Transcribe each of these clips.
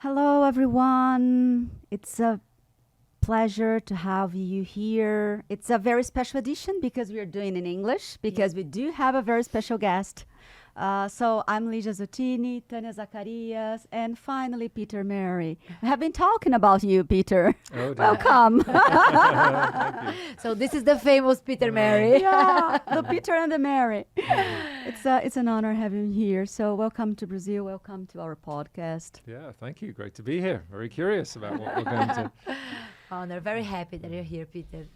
Hello, everyone. It's a pleasure to have you here. It's a very special edition because we are doing in English, because we do have a very special guest. So I'm Lígia Zotini, Tania Zacharias, and finally Peter Mary. We have been talking about you, Peter. Oh, dear. Welcome. Thank you. So this is the famous Peter Mary. Yeah, the Peter and the Mary. It's an honor having you here. So welcome to Brazil. Welcome to our podcast. Yeah, thank you. Great to be here. Very curious about what we're going to. Oh, they're very happy that you're here, Peter.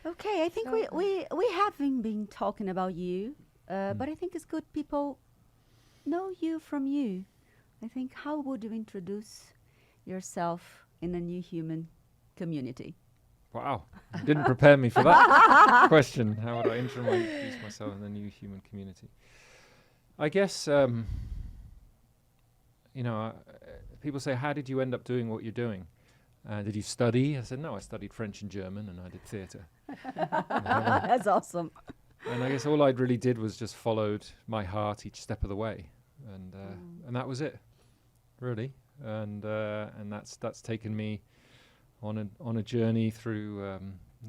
Okay, I think we haven't been talking about you, but I think it's good people know you from you. I think how would you introduce yourself in a new human community? Wow, you didn't prepare me for that question. How would I introduce myself in the new human community? I guess, people say, how did you end up doing what you're doing? Did you study? I said, no, I studied French and German and I did theatre. That's awesome. And I guess all I really did was just followed my heart each step of the way. And that was it, really. And that's taken me on a journey through,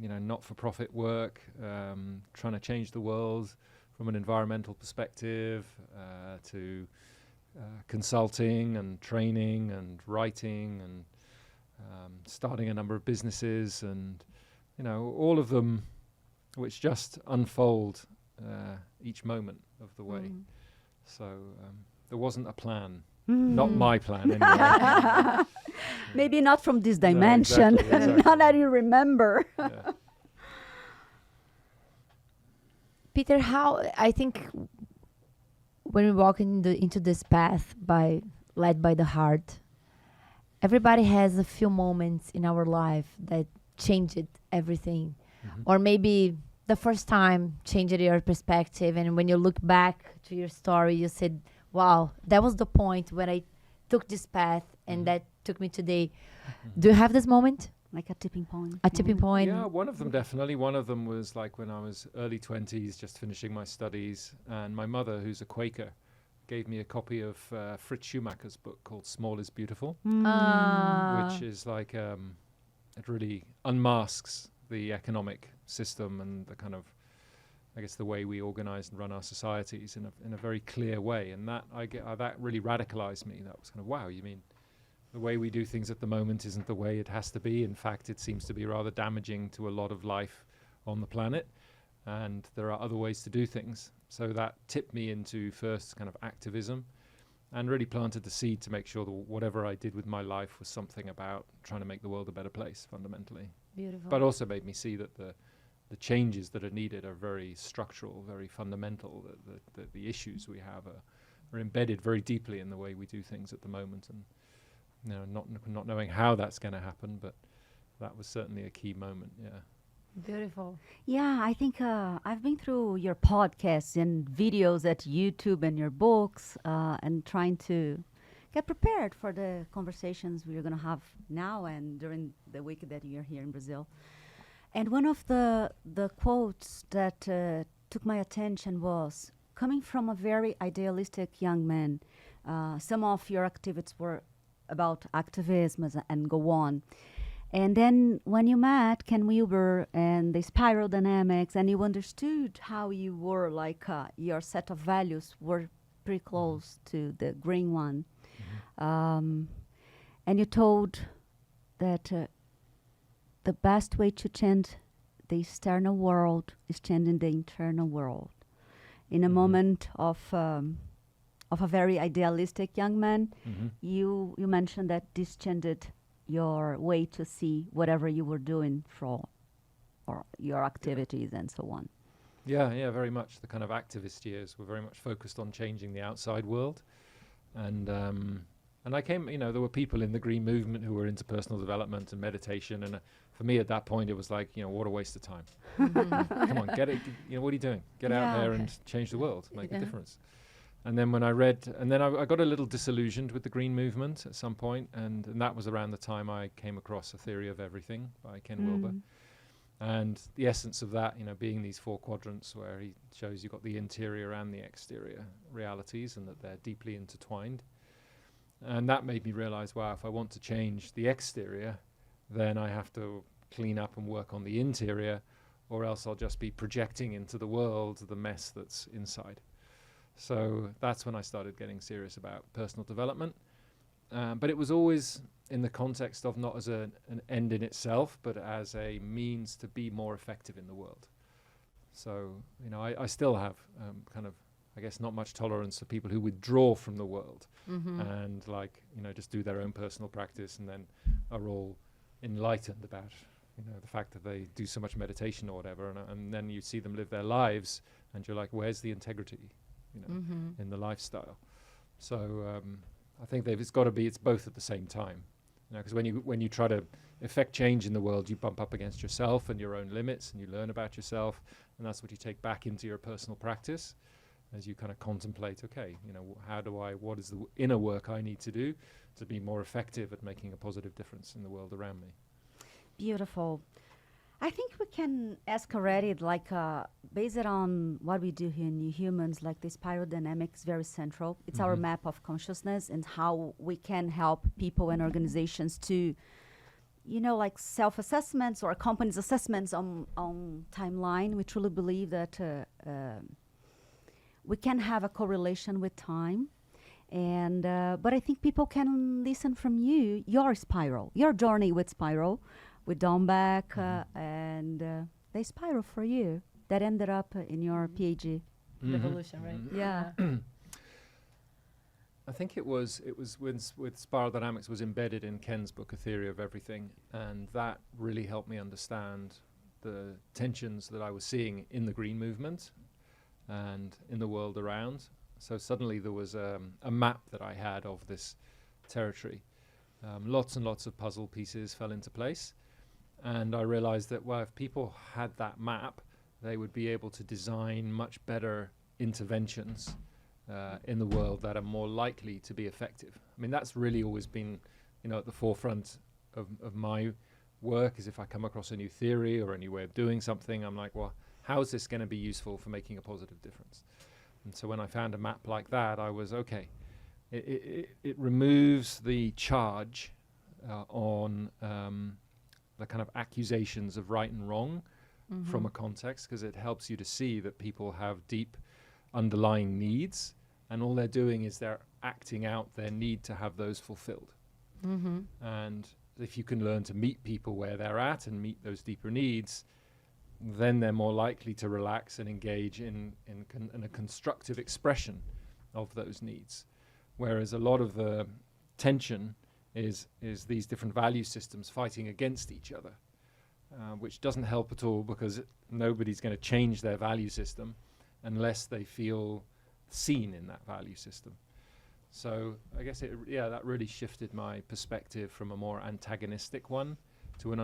not-for-profit work, trying to change the world from an environmental perspective, to consulting and training and writing and starting a number of businesses, and all of them which just unfold each moment of the way. So there wasn't a plan. Not my plan, anyway. Maybe not from this dimension. No, exactly. Not that you remember. Yeah. Peter, how I think when we walk into this path led by the heart, everybody has a few moments in our life that changed everything, or maybe the first time changed your perspective. And when you look back to your story, you said, wow, that was the point when I took this path and that took me today. Do you have this moment? Like a tipping point. A tipping point? Yeah, one of them definitely. One of them was like when I was early 20s, just finishing my studies, and my mother, who's a Quaker, gave me a copy of Fritz Schumacher's book called Small is Beautiful, which is like, it really unmasks the economic system and the kind of, I guess, the way we organize and run our societies in a very clear way. And that that really radicalized me. That was kind of, wow, you mean the way we do things at the moment isn't the way it has to be. In fact, it seems to be rather damaging to a lot of life on the planet. And there are other ways to do things. So that tipped me into first kind of activism and really planted the seed to make sure that whatever I did with my life was something about trying to make the world a better place, fundamentally. Beautiful. But also made me see that the changes that are needed are very structural, very fundamental. The issues we have are embedded very deeply in the way we do things at the moment. And not knowing how that's going to happen, but that was certainly a key moment. Yeah. Beautiful. Yeah, I think I've been through your podcasts and videos at YouTube and your books, and trying to get prepared for the conversations we're going to have now and during the week that you're here in Brazil. And one of the quotes that took my attention was, coming from a very idealistic young man, some of your activities were about activism and go on. And then when you met Ken Wilber and the spiral dynamics, and you understood how you were your set of values were pretty close to the green one. And you told that the best way to change the external world is changing the internal world. In a moment of a very idealistic young man, you mentioned that this changed your way to see whatever you were doing or your activities and so on. Yeah, very much. The kind of activist years were very much focused on changing the outside world. And I came, there were people in the green movement who were into personal development and meditation. And for me at that point, it was like, what a waste of time. Come on, get it. What are you doing? Get out there and change the world, make a difference. And then when I read, and then I got a little disillusioned with the green movement at some point, and that was around the time I came across A Theory of Everything by Ken Wilber. And the essence of that, being these 4 quadrants where he shows you've got the interior and the exterior realities and that they're deeply intertwined. And that made me realize, wow, if I want to change the exterior, then I have to clean up and work on the interior, or else I'll just be projecting into the world the mess that's inside. So that's when I started getting serious about personal development. But it was always in the context of not as an end in itself, but as a means to be more effective in the world. So, I still have kind of, I guess, not much tolerance for people who withdraw from the world and just do their own personal practice and then are all enlightened about, the fact that they do so much meditation or whatever. And then you see them live their lives and you're like, where's the integrity, in the lifestyle? So I think it's got to be, it's both at the same time. Because when you try to effect change in the world, you bump up against yourself and your own limits, and you learn about yourself, and that's what you take back into your personal practice as you kind of contemplate, okay, what is the inner work I need to do to be more effective at making a positive difference in the world around me. Beautiful. I think we can ask already, based on what we do here in New Humans, the spiral dynamic is very central. It's our map of consciousness and how we can help people and organizations to, self-assessments or companies' assessments on timeline. We truly believe that we can have a correlation with time. And but I think people can listen from you, your spiral, your journey with spiral, with Beck, and the spiral for you that ended up in your PhD. Revolution, right? Yeah. I think it was with spiral dynamics was embedded in Ken's book, A Theory of Everything, and that really helped me understand the tensions that I was seeing in the green movement and in the world around. So suddenly there was a map that I had of this territory. Lots and lots of puzzle pieces fell into place. And I realized that, if people had that map, they would be able to design much better interventions in the world that are more likely to be effective. I mean, that's really always been, at the forefront of my work, is if I come across a new theory or a new way of doing something, I'm like, how is this going to be useful for making a positive difference? And so when I found a map like that, I was, okay, it removes the charge on the kind of accusations of right and wrong from a context, because it helps you to see that people have deep underlying needs, and all they're doing is they're acting out their need to have those fulfilled. And if you can learn to meet people where they're at and meet those deeper needs, then they're more likely to relax and engage in a constructive expression of those needs. Whereas a lot of the tension is these different value systems fighting against each other, which doesn't help at all, because nobody's going to change their value system unless they feel seen in that value system. So I guess that really shifted my perspective from a more antagonistic one to a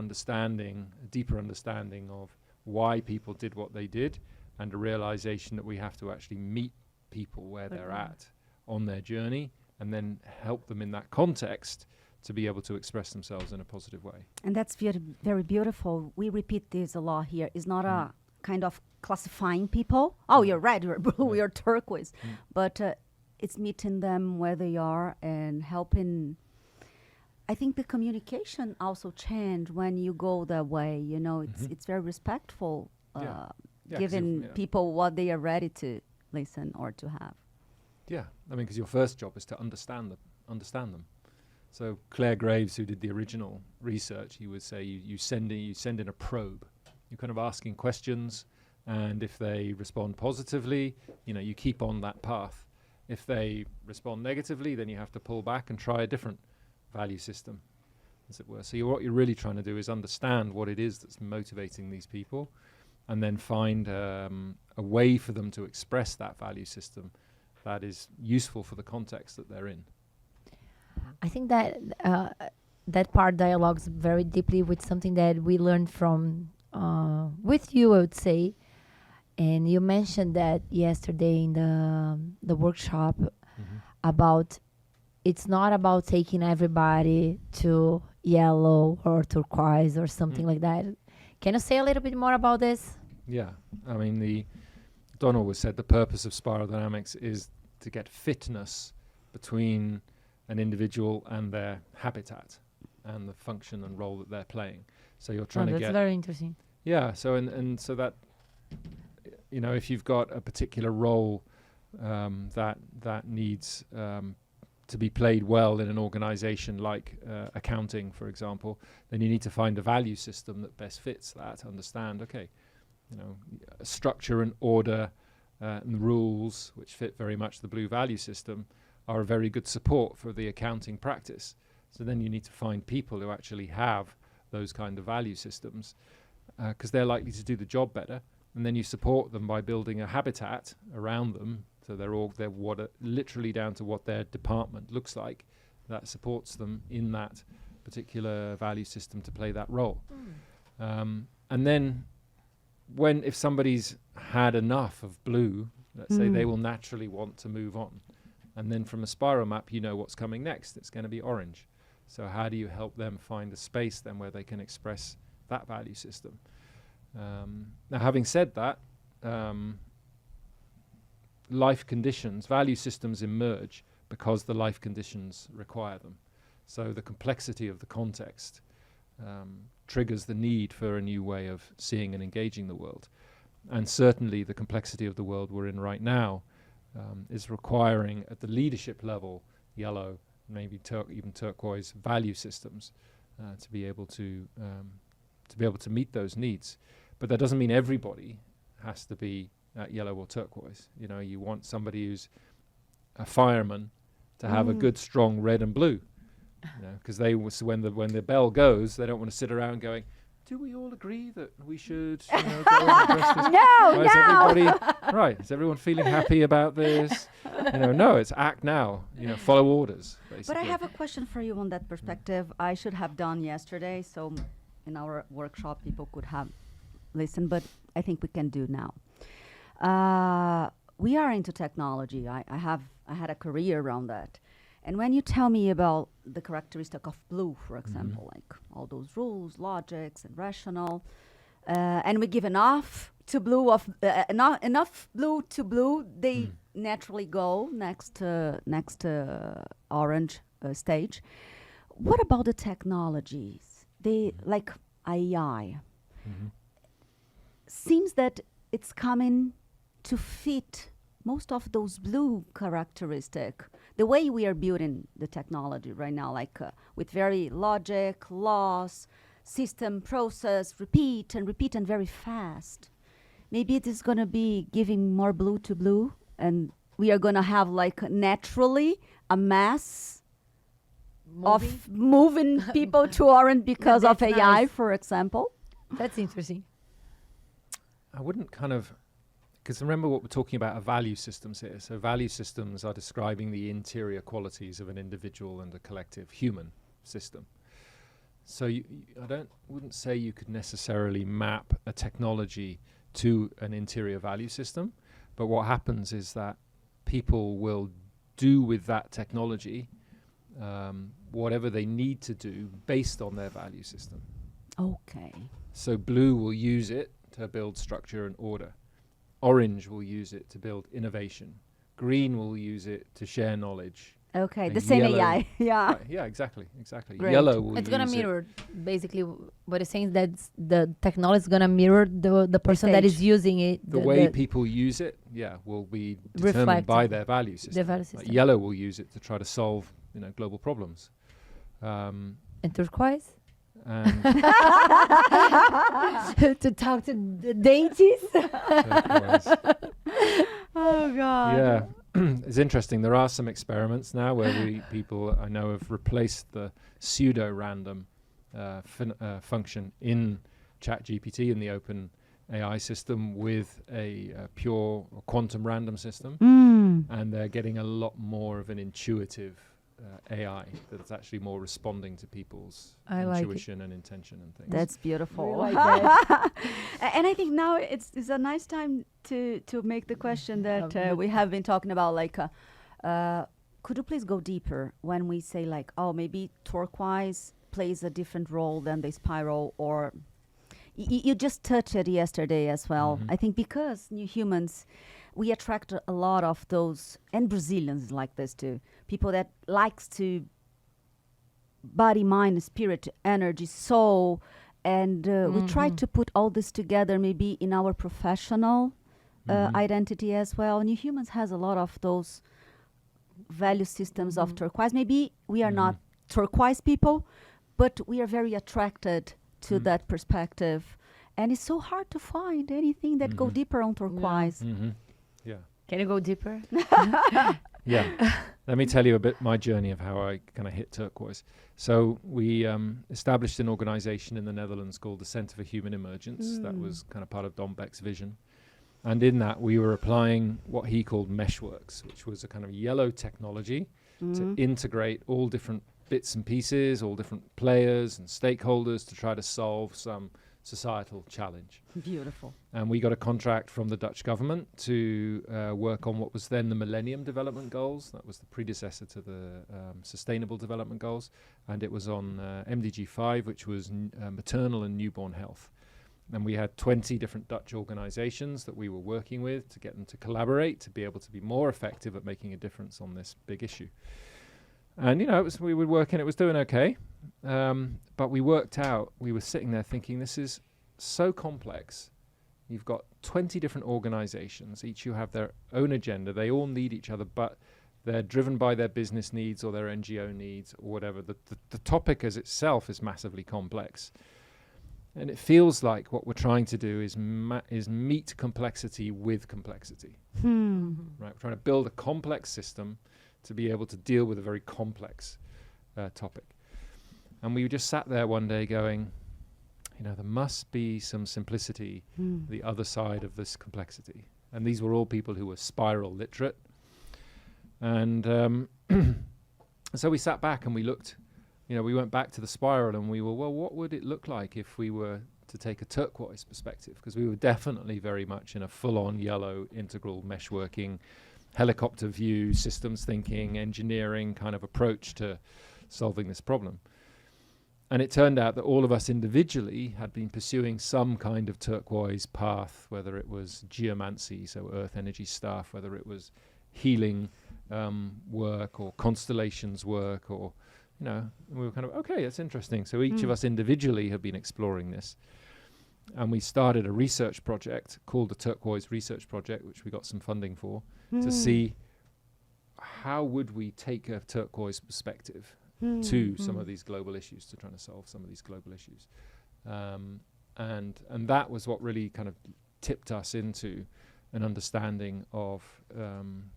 deeper understanding of why people did what they did, and a realization that we have to actually meet people where they're at on their journey, and then help them in that context to be able to express themselves in a positive way. And that's very beautiful. We repeat this a lot here. It's not a kind of classifying people. Oh, you're red, you're blue, you're turquoise. But it's meeting them where they are and helping. I think the communication also changed when you go that way. It's very respectful, giving people what they are ready to listen or to have. Yeah, I mean, because your first job is to understand them. So Claire Graves, who did the original research, he would say you send in a probe. You're kind of asking questions, and if they respond positively, you keep on that path. If they respond negatively, then you have to pull back and try a different value system, as it were. So what you're really trying to do is understand what it is that's motivating these people, and then find a way for them to express that value system that is useful for the context that they're in. I think that that part dialogues very deeply with something that we learned from with you, I would say. And you mentioned that yesterday in the workshop about it's not about taking everybody to yellow or turquoise or something like that. Can you say a little bit more about this? Yeah, I mean, Don always said the purpose of spiral dynamics is to get fitness between an individual and their habitat and the function and role that they're playing. So you're trying to that's get... very interesting. Yeah, so and so that, you know, if you've got a particular role that needs to be played well in an organization like accounting, for example, then you need to find a value system that best fits that. Understand, okay, you know, structure and order and rules, which fit very much the blue value system, are a very good support for the accounting practice. So then you need to find people who actually have those kind of value systems, because they're likely to do the job better. And then you support them by building a habitat around them, so they're literally down to what their department looks like, that supports them in that particular value system to play that role. And then if somebody's had enough of blue, let's say, they will naturally want to move on. And then from a spiral map, you know what's coming next. It's going to be orange. So how do you help them find a space then where they can express that value system? Now, having said that, life conditions, value systems emerge because the life conditions require them. So the complexity of the context triggers the need for a new way of seeing and engaging the world. And certainly the complexity of the world we're in right now is requiring, at the leadership level, yellow, maybe even turquoise value systems to be able to meet those needs. But that doesn't mean everybody has to be yellow or turquoise. You know, you want somebody who's a fireman to have a good, strong red and blue. You know, because when the bell goes, they don't want to sit around going, "Do we all agree that we should, you know, go and address this?" No. Is everyone feeling happy about this? You know, no, it's act now. You know, follow orders, basically. But I have a question for you on that perspective. I should have done yesterday, so in our workshop people could have listened, but I think we can do now. We are into technology. I had a career around that. And when you tell me about the characteristic of blue, for example, like all those rules, logics, and rational, and we give enough to blue enough blue to blue, they naturally go next to orange stage. What about the technologies? They like AI. Seems that it's coming to fit most of those blue characteristic, the way we are building the technology right now, like with very logic, laws, system, process, repeat and very fast. Maybe it is going to be giving more blue to blue, and we are going to have like naturally a mass of moving people to orange because of AI, nice. for example. That's interesting. I wouldn't because remember what we're talking about are value systems here. So value systems are describing the interior qualities of an individual and a collective human system. So I wouldn't say you could necessarily map a technology to an interior value system, but what happens is that people will do with that technology whatever they need to do based on their value system. Okay. So blue will use it to build structure and order. Orange will use it to build innovation. Green will use it to share knowledge. Okay, And the same yellow- AI. Yeah. Right, yeah, exactly. Great. Yellow will It's use gonna it. mirror basically what it's saying, that the technology is gonna mirror the person that is stage. using it. The way people use it, will be determined by Reflected. their value system. The value Like system. yellow will use it to try to solve, global problems. And turquoise And to talk to the deities. turquoise. Oh God. Yeah, it's interesting. There are some experiments now where people I know have replaced the pseudo-random function in ChatGPT in the open AI system with a pure quantum random system, and they're getting a lot more of an intuitive AI that's actually more responding to people's I like it. intuition and intention and things. That's beautiful. We like that. And I think now it's a nice time to make the question that we have been talking about. Like, could you please go deeper when we say like, oh, maybe turquoise plays a different role than the spiral, or you just touched it yesterday as well. I think because new humans, we attract a lot of those, and Brazilians like this too, people that likes to body, mind, spirit, energy, soul, and we try to put all this together maybe in our professional identity as well. New Humans has a lot of those value systems of turquoise. Maybe we are not turquoise people, but we are very attracted to that perspective. And it's so hard to find anything that go deeper on turquoise. Yeah. Can you go deeper? Yeah. Let me tell you a bit my journey of how I kind of hit turquoise. So we established an organization in the Netherlands called the Center for Human Emergence. That was kind of part of Don Beck's vision. And in that, we were applying what he called meshworks, which was a kind of yellow technology to integrate all different bits and pieces, all different players and stakeholders to try to solve some societal challenge. Beautiful. And we got a contract from the Dutch government to work on what was then the Millennium Development Goals. That was the predecessor to the Sustainable Development Goals. And it was on MDG 5, which was maternal and newborn health. And we had 20 different Dutch organizations that we were working with to get them to collaborate, to be able to be more effective at making a difference on this big issue. And, you know, we were working, it was doing okay. But we worked out, we were sitting there thinking, this is so complex. You've got 20 different organizations, each who have their own agenda. They all need each other, but they're driven by their business needs or their NGO needs or whatever. The topic as itself is massively complex. And it feels like what we're trying to do is meet complexity with complexity. Right? We're trying to build a complex system to be able to deal with a very complex topic. And we just sat there one day going, you know, there must be some simplicity the other side of this complexity. And these were all people who were spiral literate. And so we sat back and we looked, you know, we went back to the spiral and we were, well, what would it look like if we were to take a turquoise perspective? Because we were definitely very much in a full-on yellow integral meshworking, helicopter view, systems thinking, engineering kind of approach to solving this problem. And it turned out that all of us individually had been pursuing some kind of turquoise path, whether it was geomancy, so earth energy stuff, whether it was healing work or constellations work, or, you know, we were kind of, okay, that's interesting. So each of us individually have been exploring this. And we started a research project called the Turquoise Research Project, which we got some funding for, to see how would we take a turquoise perspective to some of these global issues, to trying to solve some of these global issues. And that was what really kind of tipped us into an understanding of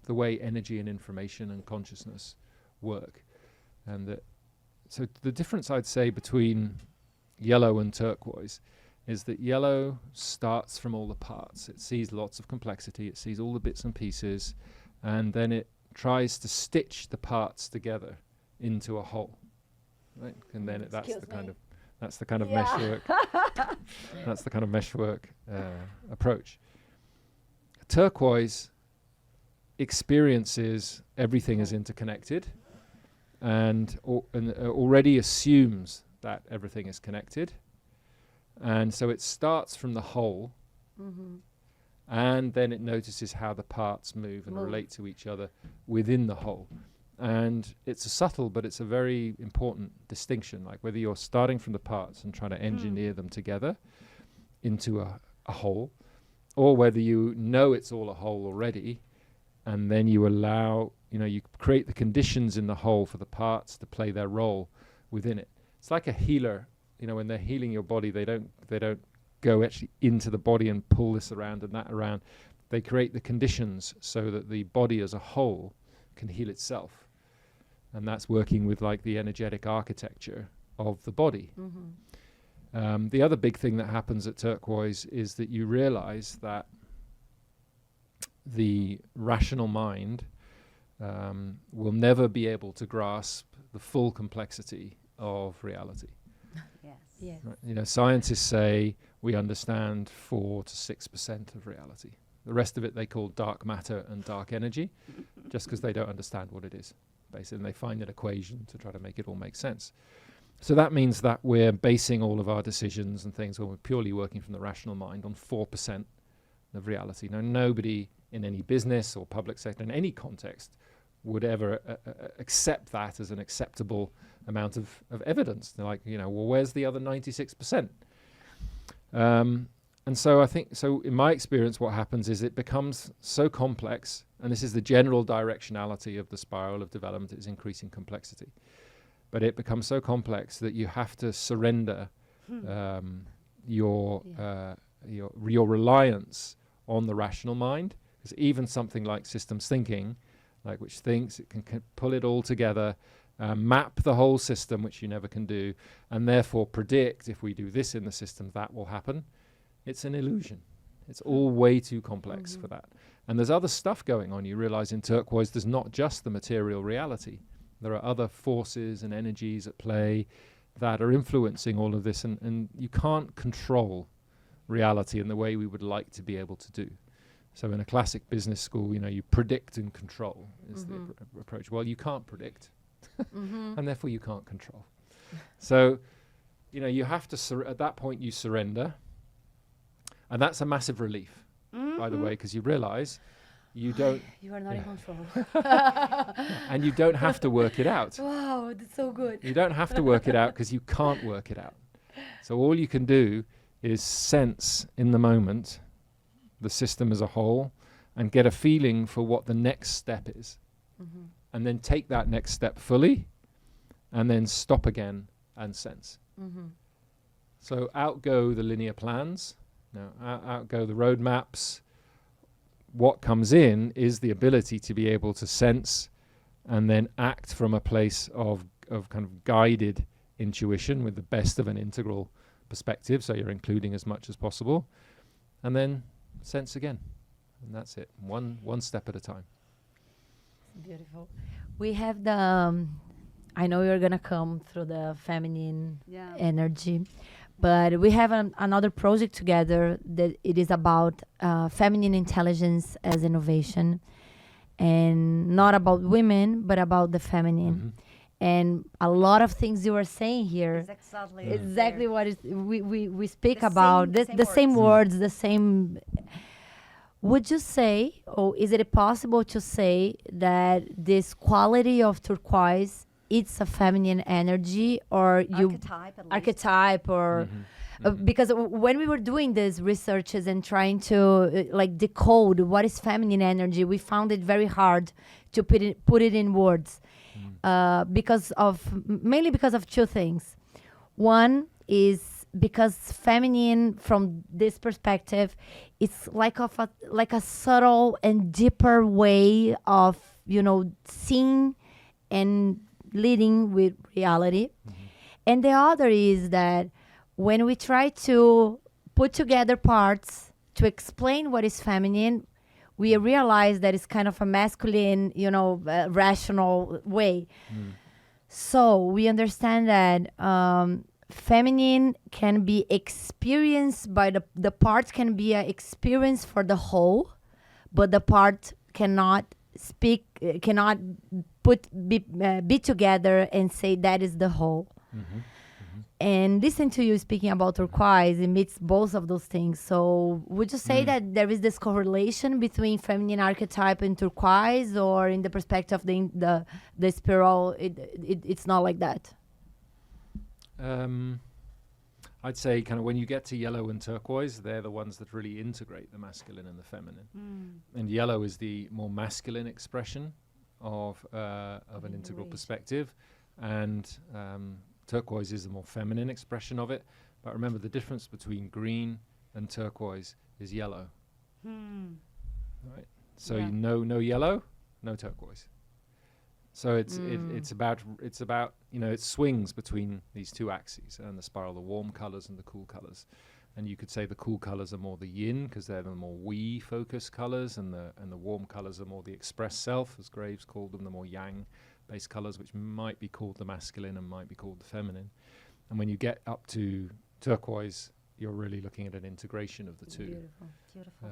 the way energy and information and consciousness work. And that, so the difference I'd say between yellow and turquoise is that yellow starts from all the parts. It sees lots of complexity, it sees all the bits and pieces, and then it tries to stitch the parts together into a whole, right? And then that's the kind of meshwork. That's the kind of meshwork approach. Turquoise experiences everything as interconnected, and already assumes that everything is connected, and so it starts from the whole, and then it notices how the parts move and relate to each other within the whole. And it's a subtle, but it's a very important distinction, like whether you're starting from the parts and trying to engineer them together into a whole, or whether you know it's all a whole already, and then you allow, you know, you create the conditions in the whole for the parts to play their role within it. It's like a healer, you know, when they're healing your body, they don't go actually into the body and pull this around and that around. They create the conditions so that the body as a whole can heal itself. And that's working with like the energetic architecture of the body. The other big thing that happens at turquoise is that you realize that the rational mind will never be able to grasp the full complexity of reality. Yes. Right? You know, scientists say we understand 4 to 6% of reality. The rest of it they call dark matter and dark energy, just because they don't understand what it is, basically. And they find an equation to try to make it all make sense. So that means that we're basing all of our decisions and things when we're purely working from the rational mind on 4% of reality. Now, nobody in any business or public sector, in any context, would ever accept that as an acceptable amount of evidence. They're like, you know, well, where's the other 96%? And so I think, so in my experience, what happens is it becomes so complex, and this is the general directionality of the spiral of development, is increasing complexity. But it becomes so complex that you have to surrender your reliance on the rational mind, because even something like systems thinking, like which thinks it can pull it all together, map the whole system, which you never can do, and therefore predict if we do this in the system, that will happen. It's an illusion. It's all way too complex for that. And there's other stuff going on. You realize in turquoise, there's not just the material reality. There are other forces and energies at play that are influencing all of this, and you can't control reality in the way we would like to be able to do. So in a classic business school, you know, you predict and control is the approach. Well, you can't predict, and therefore you can't control. So, you know, you have to, at that point you surrender, and that's a massive relief, by the way, because you realize you don't... You are not in control. And you don't have to work it out. Wow, that's so good. You don't have to work it out because you can't work it out. So all you can do is sense in the moment the system as a whole and get a feeling for what the next step is. And then take that next step fully and then stop again and sense. So outgo the linear plans, outgo the roadmaps. What comes in is the ability to be able to sense and then act from a place of kind of guided intuition with the best of an integral perspective, so you're including as much as possible, and then sense again, and that's it, one step at a time. Beautiful. We have the I know you're gonna come through the feminine energy, but we have another project together that it is about feminine intelligence as innovation, and not about women but about the feminine. And a lot of things you were saying here Is exactly what is we speak about, the same words, the same. Would you say, or is it possible to say that this quality of turquoise, it's a feminine energy, or archetype or because when we were doing these researches and trying to like decode what is feminine energy, we found it very hard to put it in words, mainly because of two things. One is because feminine, from this perspective, it's like a subtle and deeper way of, you know, seeing and leading with reality. And the other is that when we try to put together parts to explain what is feminine, we realize that it's kind of a masculine, you know, rational way. So we understand that feminine can be experienced by the part can be an experience for the whole, but the part cannot be together and say that is the whole. And listen to you speaking about turquoise, it meets both of those things. So would you say that there is this correlation between feminine archetype and turquoise, or in the perspective of the spiral, it's not like that? I'd say kind of when you get to yellow and turquoise, they're the ones that really integrate the masculine and the feminine. And yellow is the more masculine expression of an integral perspective, and turquoise is the more feminine expression of it. But remember, the difference between green and turquoise is yellow. Right? So you know, no yellow, no turquoise. So it's about, you know, it swings between these two axes and the spiral, the warm colors and the cool colors. And you could say the cool colors are more the yin because they're the more we focused colors, and the warm colors are more the express self, as Graves called them, the more yang based colors, which might be called the masculine and might be called the feminine. And when you get up to turquoise, you're really looking at an integration of the two.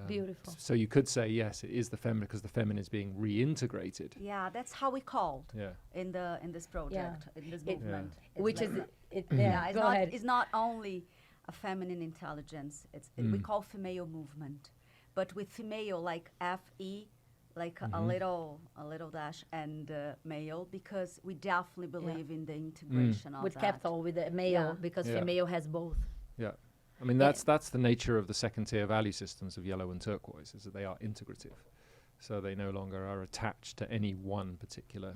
Beautiful. So you could say, yes, it is the feminine because the feminine is being reintegrated. Yeah, that's how we called in this project, in this movement. Which like is it's not only a feminine intelligence. We call female movement, but with female like FE, like a little dash, and male, because we definitely believe in the integration of With that. capital, with the male, because Yeah. female has both. Yeah. I mean, that's the nature of the second tier value systems of yellow and turquoise, is that they are integrative. So they no longer are attached to any one particular,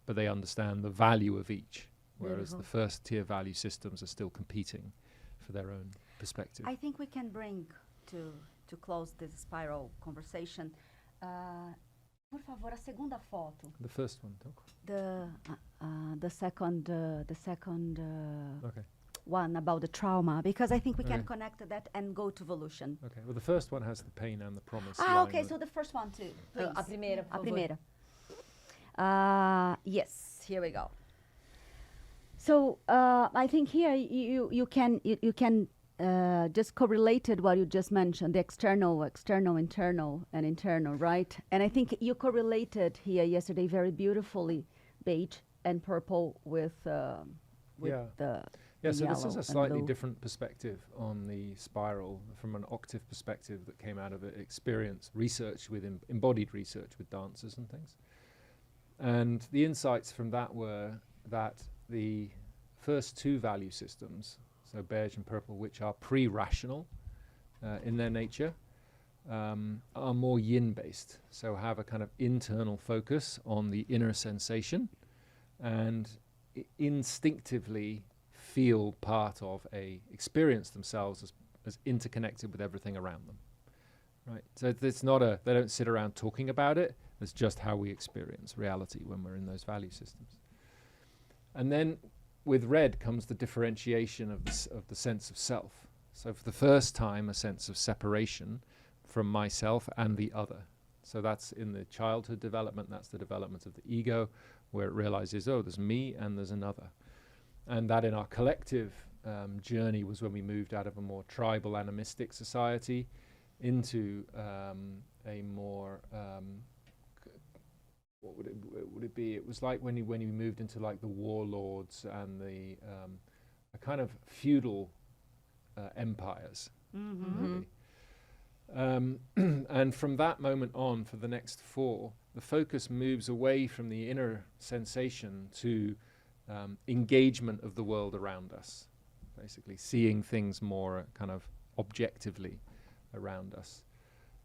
but they understand the value of each, whereas the first tier value systems are still competing for their own perspective. I think we can bring to close this spiral conversation. Por favor, a segunda foto. The first one, Doc. The second Okay. one about the trauma, because I think we can connect that and go to Volution. Okay. Well, the first one has the pain and the promise. Ah, line okay. that- So the first one too, please. A primeira, por A favor. primeira. Yes, here we go. So I think here you can just correlated what you just mentioned, the external, internal, and internal, right? And I think you correlated here yesterday very beautifully, beige and purple with Yeah. the Yeah, so this is yellow a slightly and blue. different perspective on the spiral from an octave perspective that came out of experience research with embodied research with dancers and things. And the insights from that were that the first two value systems, so beige and purple, which are pre-rational in their nature, are more yin-based, so have a kind of internal focus on the inner sensation and instinctively feel part of experience themselves as interconnected with everything around them, right? So it's not they don't sit around talking about it. It's just how we experience reality when we're in those value systems. And then with red comes the differentiation of the sense of self. So for the first time, a sense of separation from myself and the other. So that's in the childhood development. That's the development of the ego, where it realizes, oh, there's me and there's another. And that in our collective journey was when we moved out of a more tribal animistic society into a more what would it be? It was like when you moved into like the warlords and the a kind of feudal empires. Really. And from that moment on, for the next four, the focus moves away from the inner sensation to engagement of the world around us, basically seeing things more kind of objectively around us.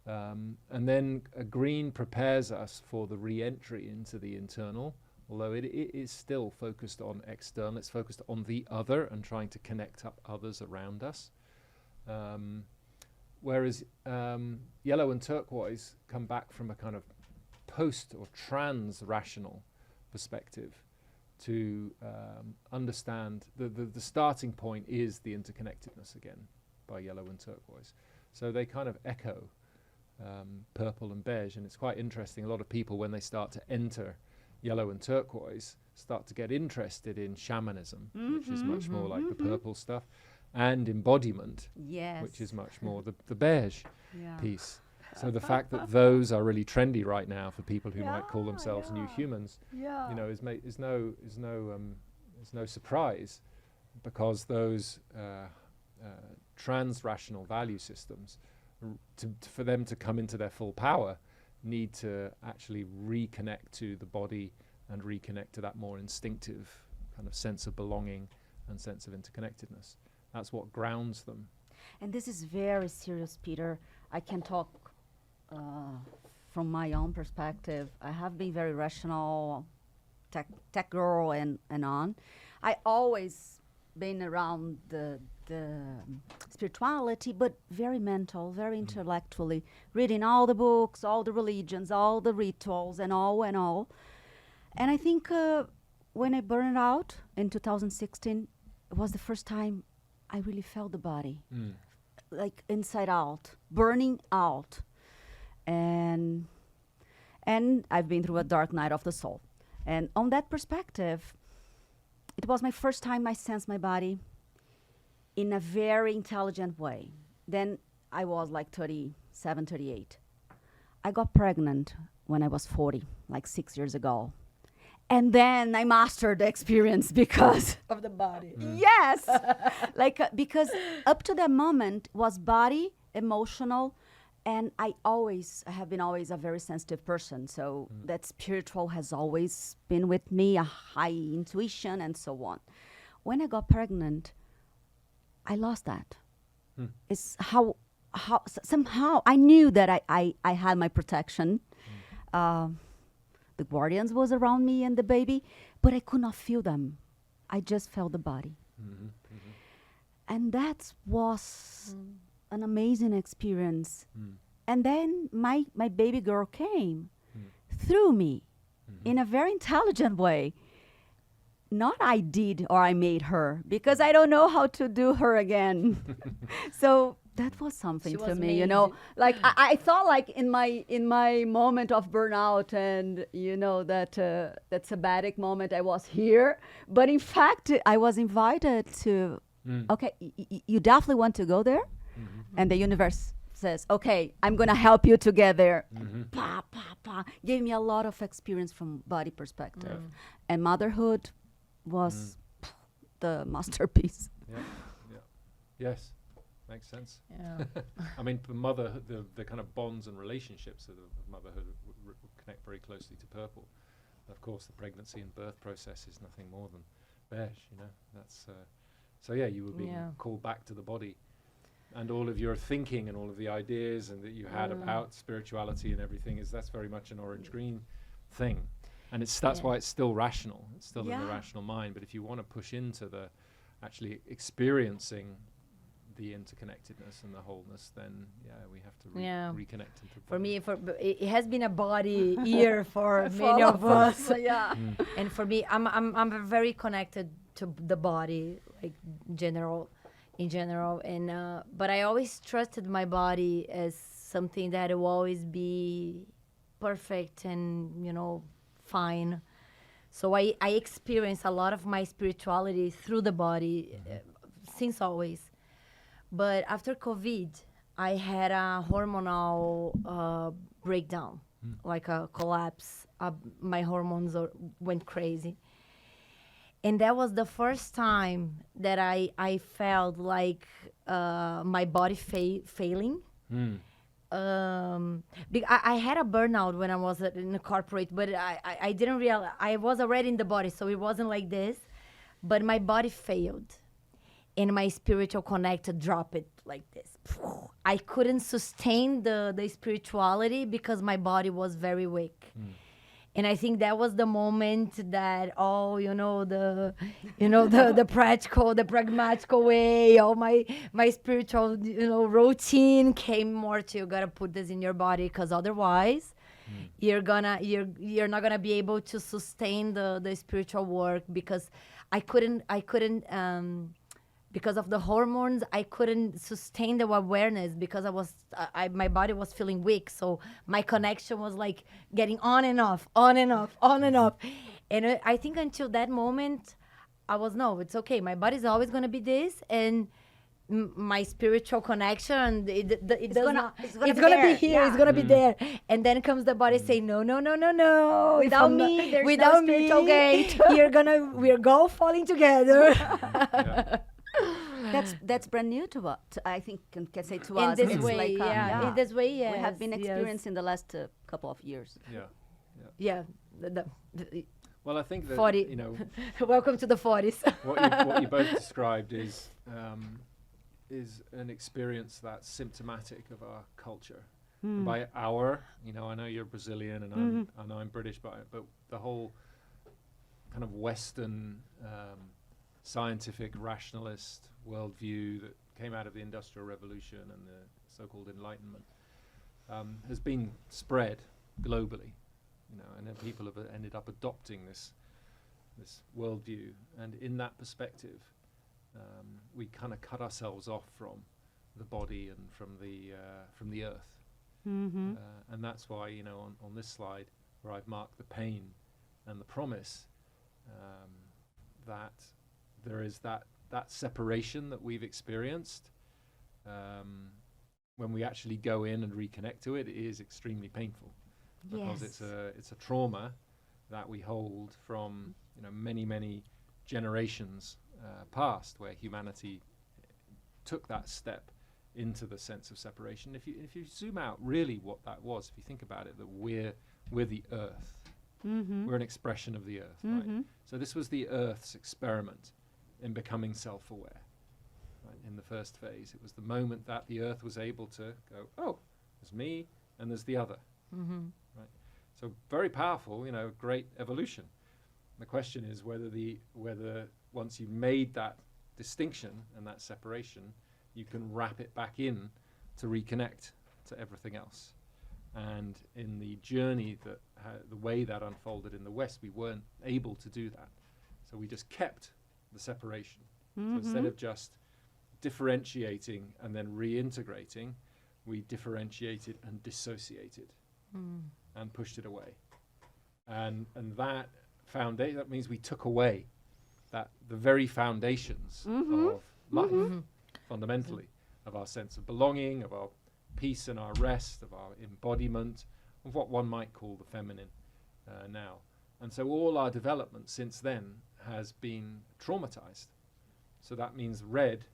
And then green prepares us for the re-entry into the internal, although it is still focused on external. It's focused on the other and trying to connect up others around us. Whereas yellow and turquoise come back from a kind of post or trans-rational perspective to understand the starting point is the interconnectedness again by yellow and turquoise. So they kind of echo purple and beige, and it's quite interesting. A lot of people, when they start to enter yellow and turquoise, start to get interested in shamanism, which is much more like the purple stuff, and embodiment, Yes. which is much more the beige Yeah. piece. So the fact that those are really trendy right now for people who might call themselves new humans, you know, is no surprise, because those trans-rational value systems, for them to come into their full power, need to actually reconnect to the body and reconnect to that more instinctive kind of sense of belonging and sense of interconnectedness. That's what grounds them. And this is very serious, Peter. I can talk from my own perspective. I have been very rational, tech girl and on. I always been around the spirituality, but very mental, very intellectually, reading all the books, all the religions, all the rituals, and all. And I think when I burned out in 2016, it was the first time I really felt the body, like inside out, burning out. And I've been through a dark night of the soul. And on that perspective, it was my first time I sensed my body in a very intelligent way. Then I was like 37, 38. I got pregnant when I was 40, like 6 years ago. And then I mastered the experience because Of the body. yes, like because up to that moment was body, emotional, And I have been always a very sensitive person. So that spiritual has always been with me, a high intuition and so on. When I got pregnant, I lost that. It's somehow I knew that I had my protection. The guardians was around me and the baby, but I could not feel them. I just felt the body. And that was an amazing experience. And then my baby girl came through me in a very intelligent way. Not I did or I made her, because I don't know how to do her again. So that was something She to was me, made. Like I thought, like in my moment of burnout and that sabbatic moment, I was here, but in fact I was invited to. Okay, you definitely want to go there, and the universe says, okay, I'm gonna help you to get there. Pa, pa, pa. Gave me a lot of experience from body perspective, and motherhood was the masterpiece. Yes, makes sense. Yeah. I mean, the motherhood, the kind of bonds and relationships of motherhood connect very closely to purple. Of course, the pregnancy and birth process is nothing more than beige. That's so. Yeah, you were being called back to the body, and all of your thinking and all of the ideas and that you had about spirituality and everything that's very much an orange-green thing. And that's why it's still rational. It's still in the rational mind. But if you want to push into the actually experiencing the interconnectedness and the wholeness, then we have to reconnect. For me, it has been a body year for many of us. And for me, I'm very connected to the body, like in general, and but I always trusted my body as something that will always be perfect and fine. So I experience a lot of my spirituality through the body since always. But after COVID, I had a hormonal breakdown, like a collapse. My hormones went crazy. And that was the first time that I felt like my body failing. I had a burnout when I was in the corporate, but I didn't realize I was already in the body, so it wasn't like this. But my body failed, and my spiritual connect dropped it like this. I couldn't sustain the spirituality because my body was very weak. And I think that was the moment that the practical, the pragmatical way, all my spiritual, routine came more to, you gotta put this in your body, because otherwise you're not gonna be able to sustain the spiritual work, because I couldn't because of the hormones, I couldn't sustain the awareness, because my body was feeling weak. So my connection was like getting on and off, on and off, on and off. And I think until that moment, no, it's okay. My body's always going to be this. And my spiritual connection, it's gonna be here. It's gonna be there. And then comes the body saying, no. Without me, there's no spiritual gate. We're all falling together. That's brand new to us. I think can say to in us. This it's way, like, in this way, yes. We have been experiencing the last couple of years. Well, I think that 40. Welcome to the 40s. what you both described is an experience that's symptomatic of our culture. By our, I know you're Brazilian and I know I'm British, but the whole kind of Western scientific rationalist worldview that came out of the Industrial Revolution and the so-called Enlightenment has been spread globally, and then people have ended up adopting this worldview. And in that perspective, we kind of cut ourselves off from the body and from the earth. And that's why, on this slide where I've marked the pain and the promise, that there is that separation that we've experienced. When we actually go in and reconnect to it, it is extremely painful, because it's a trauma that we hold from many generations past, where humanity took that step into the sense of separation. If you zoom out, really what that was, if you think about it, that we're the earth. We're an expression of the earth, right? So this was the earth's experiment in becoming self-aware. Right? In the first phase, it was the moment that the earth was able to go, oh, there's me and there's the other. Right? So very powerful, great evolution. The question is whether once you've made that distinction and that separation, you can wrap it back in to reconnect to everything else. And in the journey the way that unfolded in the West, we weren't able to do that. So we just kept the separation. So instead of just differentiating and then reintegrating, we differentiated and dissociated and pushed it away. And that that means we took away the very foundations of life, fundamentally, of our sense of belonging, of our peace and our rest, of our embodiment, of what one might call the feminine now. And so all our development since then has been traumatized. So that means red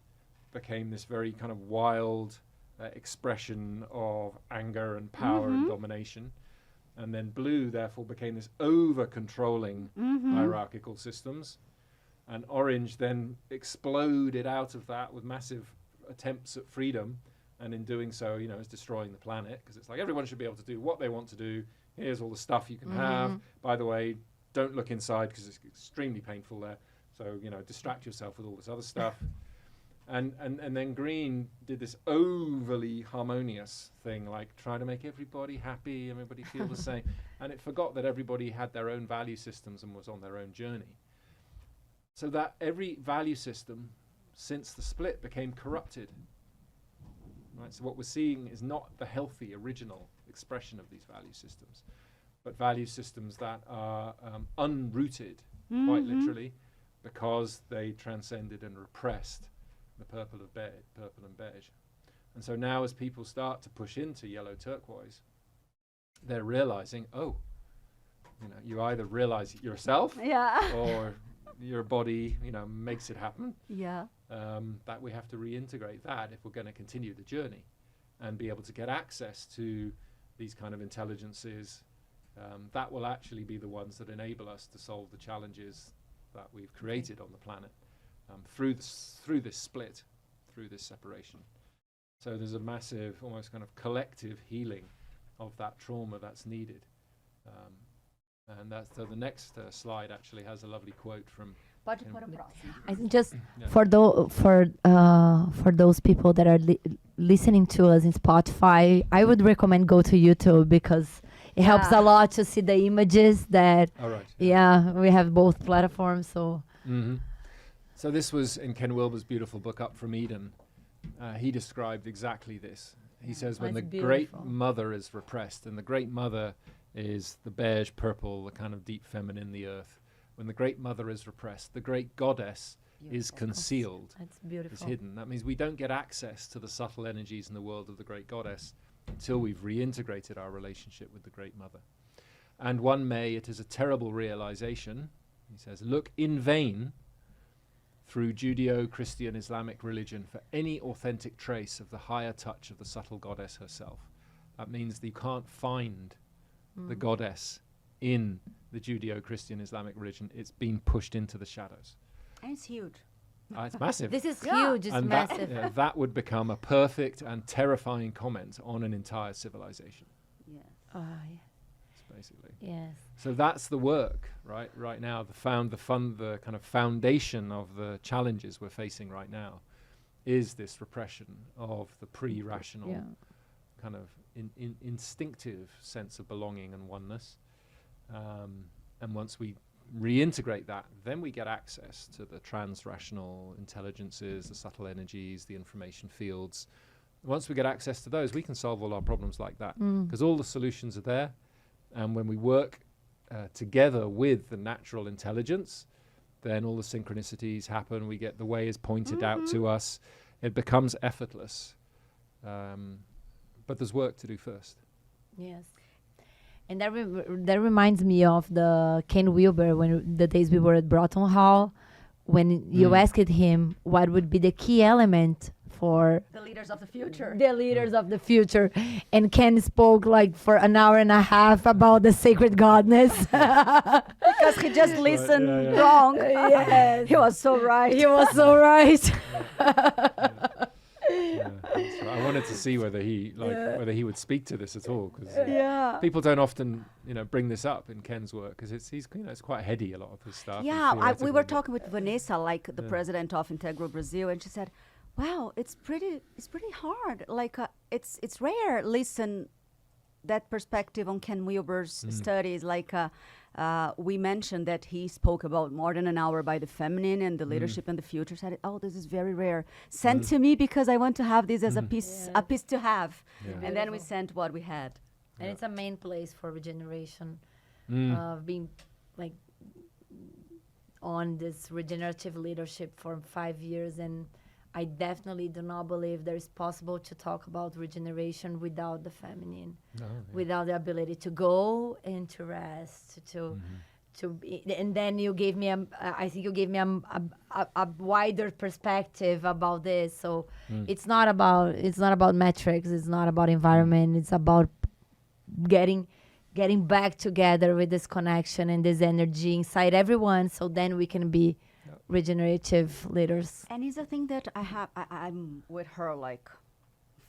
became this very kind of wild expression of anger and power and domination. And then blue, therefore, became this over-controlling hierarchical systems. And orange then exploded out of that with massive attempts at freedom. And in doing so, it's destroying the planet, because it's like everyone should be able to do what they want to do. Here's all the stuff you can have. By the way, don't look inside because it's extremely painful there. So, distract yourself with all this other stuff. And then green did this overly harmonious thing, like try to make everybody happy, everybody feel the same. And it forgot that everybody had their own value systems and was on their own journey. So that every value system since the split became corrupted. Right? So what we're seeing is not the healthy original expression of these value systems, but value systems that are unrooted, quite literally, because they transcended and repressed the purple and beige. And so now as people start to push into yellow turquoise, they're realizing, you either realize it yourself or your body, makes it happen. That we have to reintegrate that if we're going to continue the journey and be able to get access to these kind of intelligences. That will actually be the ones that enable us to solve the challenges that we've created on the planet. Through this split, through this separation. So there's a massive, almost kind of collective healing of that trauma that's needed. And so the next slide actually has a lovely quote from... I think just for those people that are listening to us in Spotify, I would recommend go to YouTube, because it helps a lot to see the images that... we have both platforms, so... So this was in Ken Wilber's beautiful book, Up From Eden. He described exactly this. He says when the great mother is repressed, and the great mother is the beige purple, the kind of deep feminine, the earth. When the great mother is repressed, the great goddess is concealed. That's beautiful. Is hidden. That means we don't get access to the subtle energies in the world of the great goddess until we've reintegrated our relationship with the great mother. And it is a terrible realization. He says, look in vain through Judeo-Christian Islamic religion for any authentic trace of the higher touch of the subtle goddess herself. That means that you can't find the goddess in the Judeo-Christian Islamic religion. It's been pushed into the shadows. And it's huge. It's massive. This is huge, it's and massive. That would become a perfect and terrifying comment on an entire civilization. Basically. Yes. So that's the work, right? Right now, the kind of foundation of the challenges we're facing right now is this repression of the pre-rational kind of instinctive sense of belonging and oneness. And once we reintegrate that, then we get access to the trans-rational intelligences, the subtle energies, the information fields. Once we get access to those, we can solve all our problems like that, because all the solutions are there. And when we work together with the natural intelligence, then all the synchronicities happen. We get the way is pointed out to us. It becomes effortless. But there's work to do first. Yes. And that reminds me of the Ken Wilber, when the days we were at Broughton Hall, when you asked him what would be the key element for The leaders of the future. the leaders of the future. And Ken spoke like for an hour and a half about the sacred godness. Because he just listened yeah, yeah. wrong. Yes. He was so right. He was so right. Yeah, that's right. I wanted to see whether he would speak to this at all, because Yeah. people don't often bring this up in Ken's work, because it's quite heady, a lot of his stuff. and Yeah, we theoretical, were but- talking with Vanessa, like the Yeah. president of Integral Brazil, and she said, "Wow, it's pretty hard. Like it's rare. Listen, that perspective on Ken Wilber's studies. Like we mentioned that he spoke about more than an hour by the feminine and the leadership and the future. Said, oh, this is very rare. Send to me because I want to have this as a piece to have. Yeah. And then we sent what we had. And it's a main place for regeneration, being like on this regenerative leadership for 5 years. And I definitely do not believe there is possible to talk about regeneration without the feminine, without the ability to go and to rest, to be, and then you gave me I think you gave me a wider perspective about this. So it's not about metrics, it's not about environment, it's about getting back together with this connection and this energy inside everyone, so then we can be regenerative leaders. And it's a thing that I'm with her like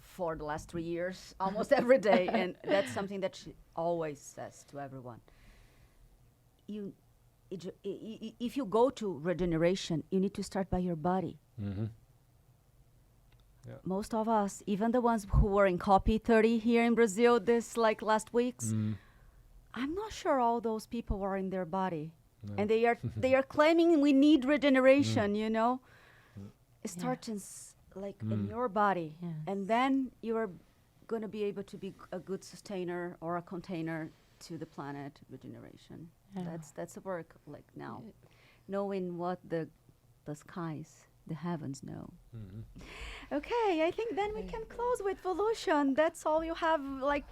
for the last 3 years, almost every day. And that's something that she always says to everyone. If you go to regeneration, you need to start by your body. Mm-hmm. Most of us, even the ones who were in Copy 30 here in Brazil this like last weeks, I'm not sure all those people are in their body. No. And they are claiming we need regeneration, you know. It starts in your body. Yes. And then you are going to be able to be a good sustainer or a container to the planet regeneration. Yeah. That's the work like now. Knowing what the skies, the heavens know. Okay, I think then we can close with Volution. That's all you have, like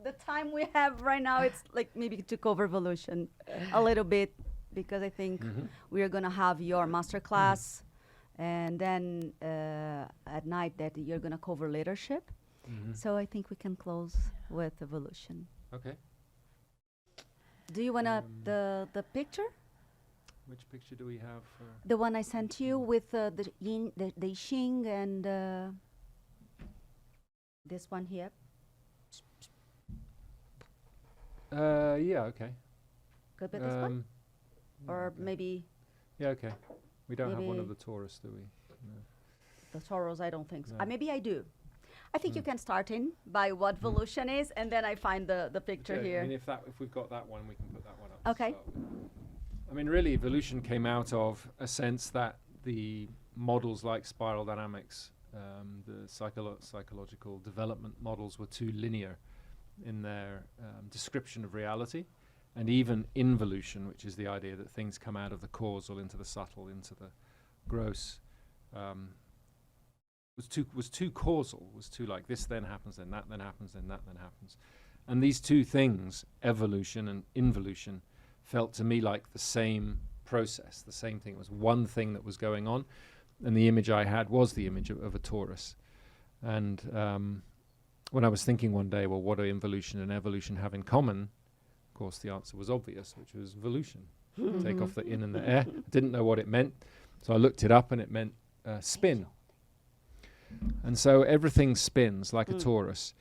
the time we have right now. It's like maybe to cover Volution a little bit, because I think we are going to have your masterclass, and then at night that you're going to cover leadership. So I think we can close with Volution. Okay. Do you want the picture? Which picture do we have? The one I sent you with the yin, the I Ching, and this one here. Yeah. Okay. Good with this one? Or okay. maybe Yeah. Okay. We don't have one of maybe- the Taurus, do we? No. the Toros, I don't think so. No. Maybe I do. I think you can start in by what Volution is, and then I find the picture Okay, here. I mean, if we've got that one, we can put that one up. Okay. to start with. I mean, really, evolution came out of a sense that the models like spiral dynamics, the psychological development models, were too linear in their description of reality. And even involution, which is the idea that things come out of the causal into the subtle, into the gross, was too causal, was too like this then happens, then that then happens, then that then happens. And these two things, evolution and involution, felt to me like the same process, the same thing. It was one thing that was going on, and the image I had was the image of a torus. And when I was thinking one day, well, what do involution and evolution have in common? Of course, the answer was obvious, which was volution. Take off the in and the air. Didn't know what it meant, so I looked it up, and it meant spin. And so everything spins like a torus,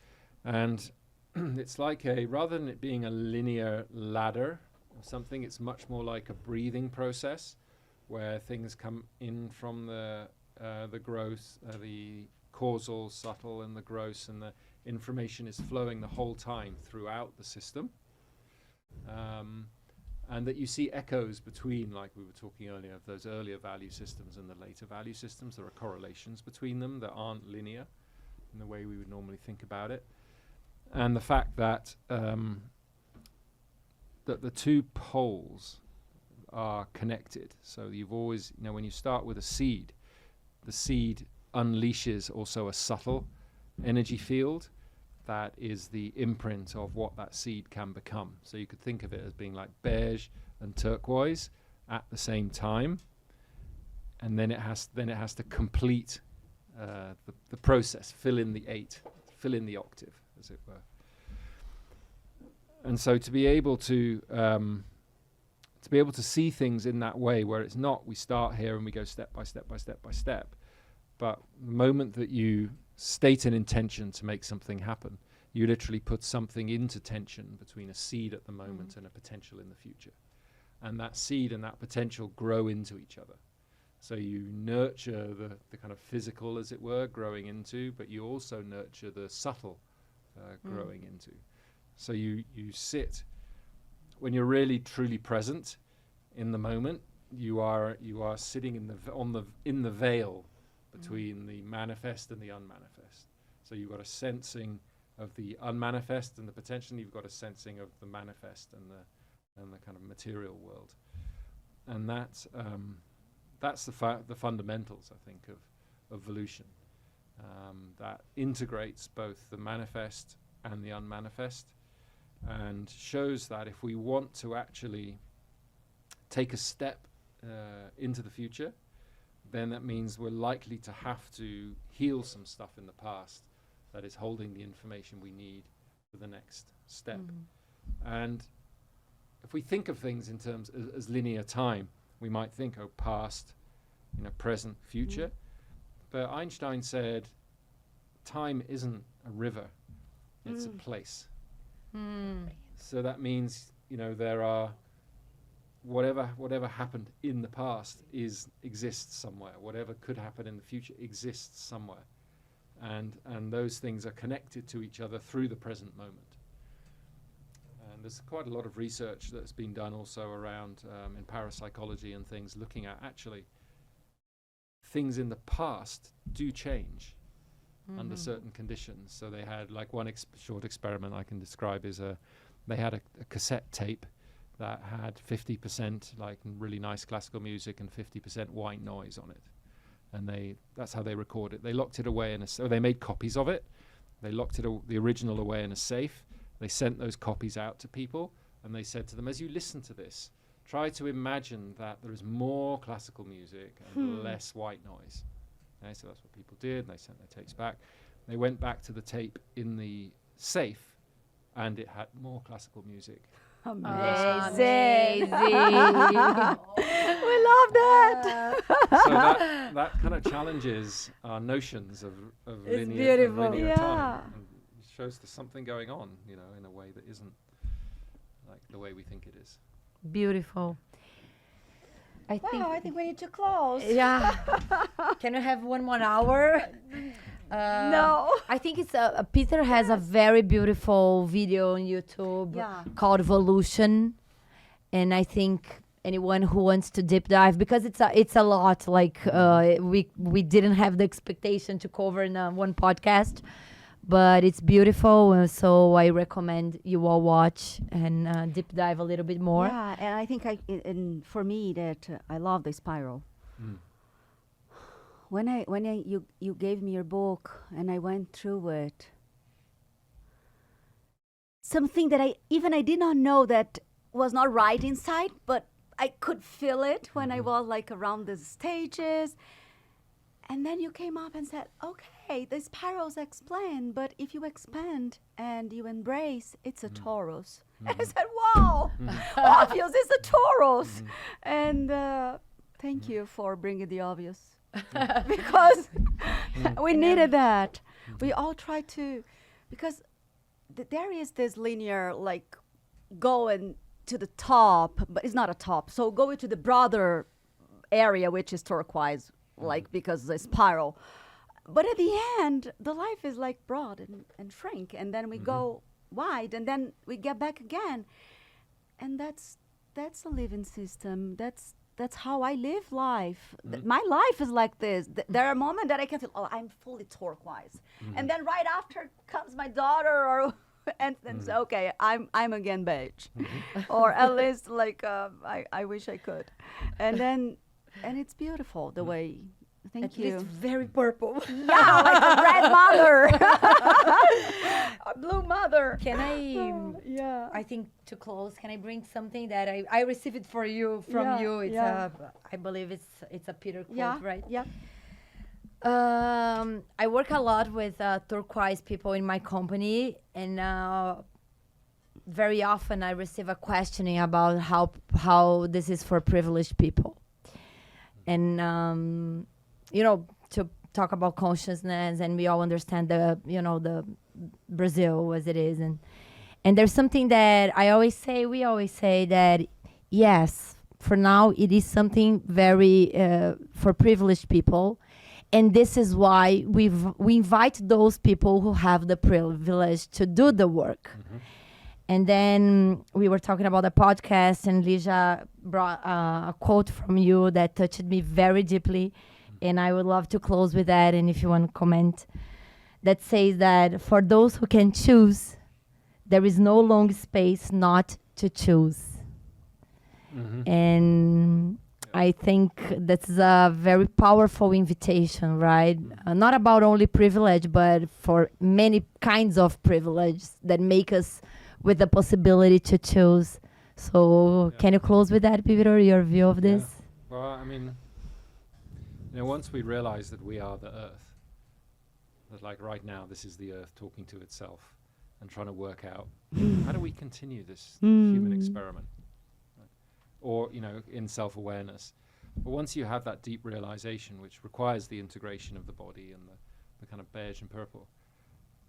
and it's like rather than it being a linear ladder or something, it's much more like a breathing process, where things come in from the gross, the causal, subtle, and the gross, and the information is flowing the whole time throughout the system. And that you see echoes between, like we were talking earlier, of those earlier value systems and the later value systems. There are correlations between them that aren't linear in the way we would normally think about it. And the fact that that the two poles are connected. So you've always, when you start with a seed, the seed unleashes also a subtle energy field that is the imprint of what that seed can become. So you could think of it as being like beige and turquoise at the same time, and then it has to complete the process, fill in the 8, fill in the octave, as it were. And so to be able to see things in that way, where it's not we start here and we go step by step by step by step, but the moment that you state an intention to make something happen, you literally put something into tension between a seed at the moment and a potential in the future. And that seed and that potential grow into each other. So you nurture the kind of physical, as it were, growing into, but you also nurture the subtle growing into. So you sit, when you're really truly present in the moment, you are sitting in the veil between the manifest and the unmanifest. So you've got a sensing of the unmanifest and the potential, and you've got a sensing of the manifest and the kind of material world. And that's the fundamentals, I think, of Volution. That integrates both the manifest and the unmanifest, and shows that if we want to actually take a step into the future, then that means we're likely to have to heal some stuff in the past that is holding the information we need for the next step. And if we think of things in terms as linear time, we might think, oh, past, present, future. But Einstein said, time isn't a river, it's a place. So that means, there are whatever happened in the past exists somewhere. Whatever could happen in the future exists somewhere. And those things are connected to each other through the present moment. And there's quite a lot of research that's been done also around in parapsychology and things, looking at actually things in the past do change under certain conditions. So they had like one short experiment I can describe is they had a cassette tape that had 50% like really nice classical music and 50% white noise on it. And that's how they record it. They locked it away so they made copies of it. They locked the original away in a safe. They sent those copies out to people, and they said to them, as you listen to this, try to imagine that there is more classical music and less white noise. Okay, so that's what people did, and they sent their tapes back. They went back to the tape in the safe, and it had more classical music. Amazing. We love that. So that kind of challenges our notions of linear time. And it shows there's something going on, in a way that isn't like the way we think it is. Beautiful. I think we need to close. Yeah. Can we have 1 more hour? No. I think it's Peter has a very beautiful video on YouTube called Volution, and I think anyone who wants to deep dive, because it's a lot. Like we didn't have the expectation to cover in one podcast, but it's beautiful. So I recommend you all watch and deep dive a little bit more. Yeah, and I think and for me that I love the spiral. When you gave me your book and I went through it, something that I did not know that was not right inside, but I could feel it when I was like around the stages. And then you came up and said, okay, the spirals explain, but if you expand and you embrace, it's a torus. And I said, wow, obvious, it's a torus. And thank you for bringing the obvious. Because we needed that. We all try to, because there is this linear, like going to the top, but it's not a top. So going to the broader area, which is turquoise, like because the spiral. But at the end, the life is like broad and shrink, and then we go wide, and then we get back again. And that's a living system. That's how I live life. My life is like this. There are moments that I can feel, I'm fully turquoise. And then right after comes my daughter and say, okay, I'm again beige. Or at least like, I wish I could. And it's beautiful the way, thank you. It's very purple. Yeah, like a red mother. A blue mother. Can I, I think to close, can I bring something that I received it for you, from you? It's I believe it's a Peter quote, right? Yeah. I work a lot with turquoise people in my company, and very often I receive a questioning about how this is for privileged people, and to talk about consciousness, and we all understand the Brazil as it is, and there's something that we always say that yes, for now it is something very for privileged people. And this is why we invite those people who have the privilege to do the work. Mm-hmm. And then we were talking about the podcast, and Lígia brought a quote from you that touched me very deeply. And I would love to close with that. And if you want to comment, that says that for those who can choose, there is no long space not to choose. Mm-hmm. And I think that's a very powerful invitation, right? Not about only privilege, but for many kinds of privilege that make us with the possibility to choose. So can you close with that, Peter, your view of this? Well, I mean, once we realize that we are the earth, that like right now, this is the earth talking to itself and trying to work out how do we continue this human experiment? Or, in self-awareness. But once you have that deep realization, which requires the integration of the body and the kind of beige and purple,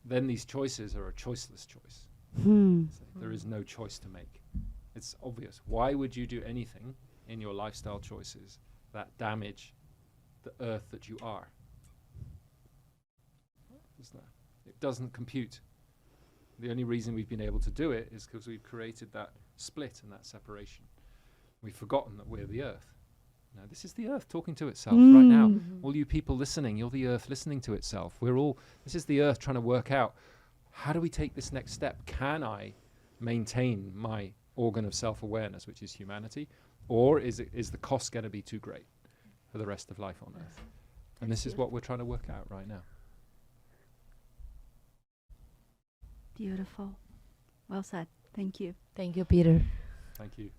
then these choices are a choiceless choice. So there is no choice to make. It's obvious. Why would you do anything in your lifestyle choices that damage the earth that you are? It doesn't compute. The only reason we've been able to do it is because we've created that split and that separation. We've forgotten that we're the earth. No, this is the earth talking to itself right now. All you people listening, you're the earth listening to itself. This is the earth trying to work out, how do we take this next step? Can I maintain my organ of self-awareness, which is humanity? Or is the cost going to be too great for the rest of life on earth? And this is what we're trying to work out right now. Beautiful. Well said. Thank you. Thank you, Peter. Thank you.